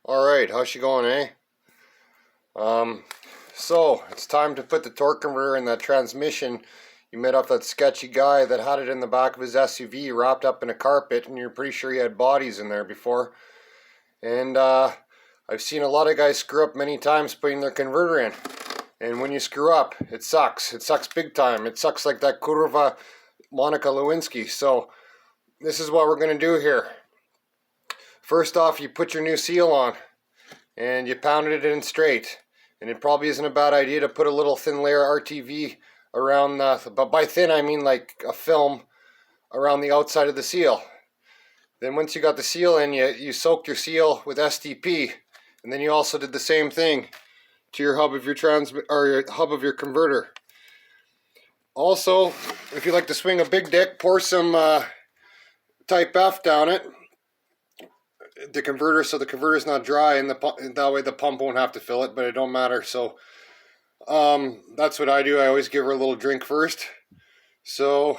Alright, how's she going, eh? So, it's time to put the torque converter in that transmission. You met up that sketchy guy that had it in the back of his SUV wrapped up in a carpet, and you're pretty sure he had bodies in there before. And I've seen a lot of guys screw up many times putting their converter in. And when you screw up, it sucks. It sucks big time. It sucks like that Kurva Monica Lewinsky. So, this is what we're going to do here. First off, you put your new seal on and you pounded it in straight. And it probably isn't a bad idea to put a little thin layer RTV around but by thin I mean like a film around the outside of the seal. Then once you got the seal in, you soaked your seal with STP, and then you also did the same thing to your hub of your your hub of your converter. Also, if you like to swing a big dick, pour some Type F down it, the converter, so the converter is not dry, and that way the pump won't have to fill it, but it don't matter. So that's what I do. I always give her a little drink first. So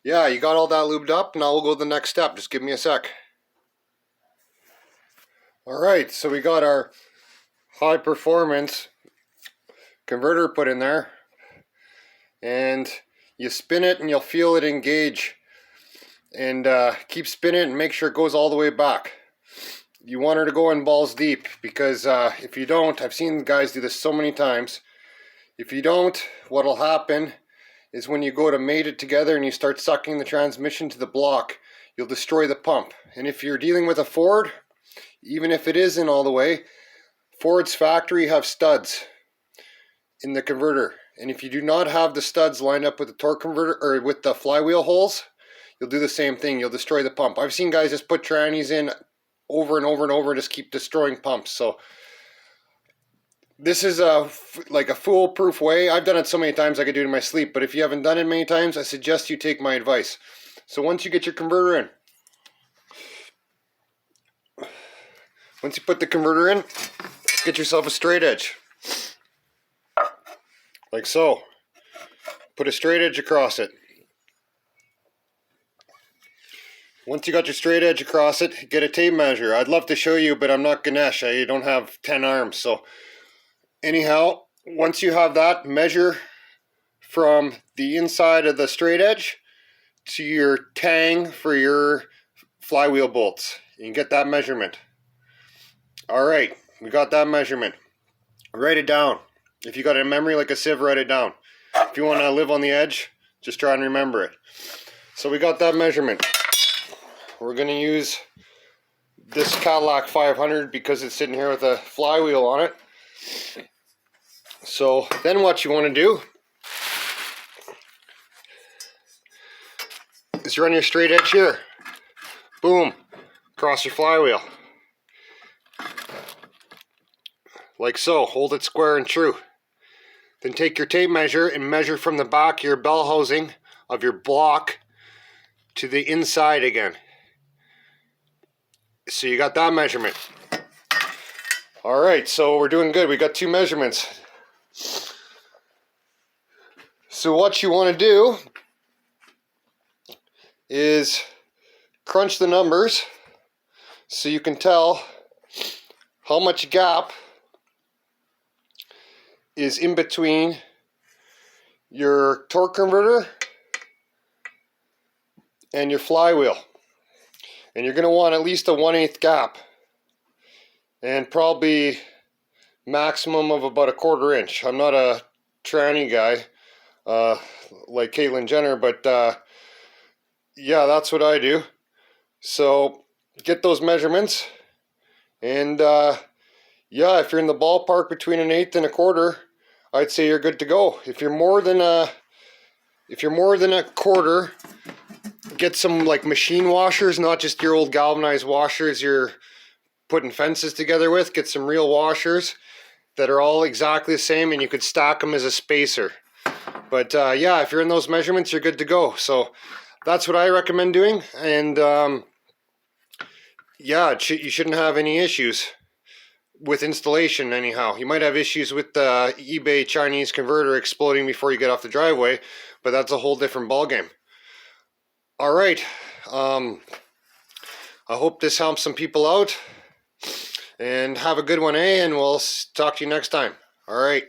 yeah, you got all that lubed up. Now we'll go to the next step. Just give me a sec. Alright, so we got our high performance converter put in there, and you spin it and you'll feel it engage, and keep spinning it and make sure it goes all the way back. You want her to go in balls deep, because if you don't, I've seen guys do this so many times, if you don't, what'll happen is when you go to mate it together and you start sucking the transmission to the block, you'll destroy the pump. And if you're dealing with a Ford, even if it isn't all the way, Ford's factory have studs in the converter. And if you do not have the studs lined up with the torque converter or with the flywheel holes, you'll do the same thing. You'll destroy the pump. I've seen guys just put trannies in over and over and over and just keep destroying pumps. So this is like a foolproof way. I've done it so many times I could do it in my sleep, but if you haven't done it many times, I suggest you take my advice. So once you get your converter in, once you put the converter in, get yourself a straight edge. Like so. Put a straight edge across it. Once you got your straight edge across it, get a tape measure. I'd love to show you, but I'm not Ganesh. I don't have 10 arms. So anyhow, once you have that, measure from the inside of the straight edge to your tang for your flywheel bolts. You can get that measurement. Alright, we got that measurement. Write it down. If you got it in memory like a sieve, write it down. If you want to live on the edge, just try and remember it. So we got that measurement. We're going to use this Cadillac 500 because it's sitting here with a flywheel on it. So then what you want to do is run your straight edge here. Boom. Across your flywheel. Like so. Hold it square and true. Then take your tape measure and measure from the back of your bell housing of your block to the inside again. So you got that measurement. Alright, so we're doing good. We got two measurements. So what you want to do is crunch the numbers so you can tell how much gap is in between your torque converter and your flywheel. And you're going to want at least a 1/8 gap, and probably maximum of about a 1/4 inch. I'm not a tranny guy like Caitlyn Jenner, but yeah, that's what I do. So get those measurements, and yeah, if you're in the ballpark between 1/8 and a 1/4, I'd say you're good to go. If you're more than a 1/4, get some like machine washers, not just your old galvanized washers you're putting fences together with. Get some real washers that are all exactly the same, and you could stack them as a spacer. But yeah, if you're in those measurements, you're good to go. So that's what I recommend doing, and yeah, you shouldn't have any issues with installation anyhow. You might have issues with the eBay Chinese converter exploding before you get off the driveway, but that's a whole different ballgame. Alright, I hope this helps some people out, And have a good one, eh? And we'll talk to you next time. All right.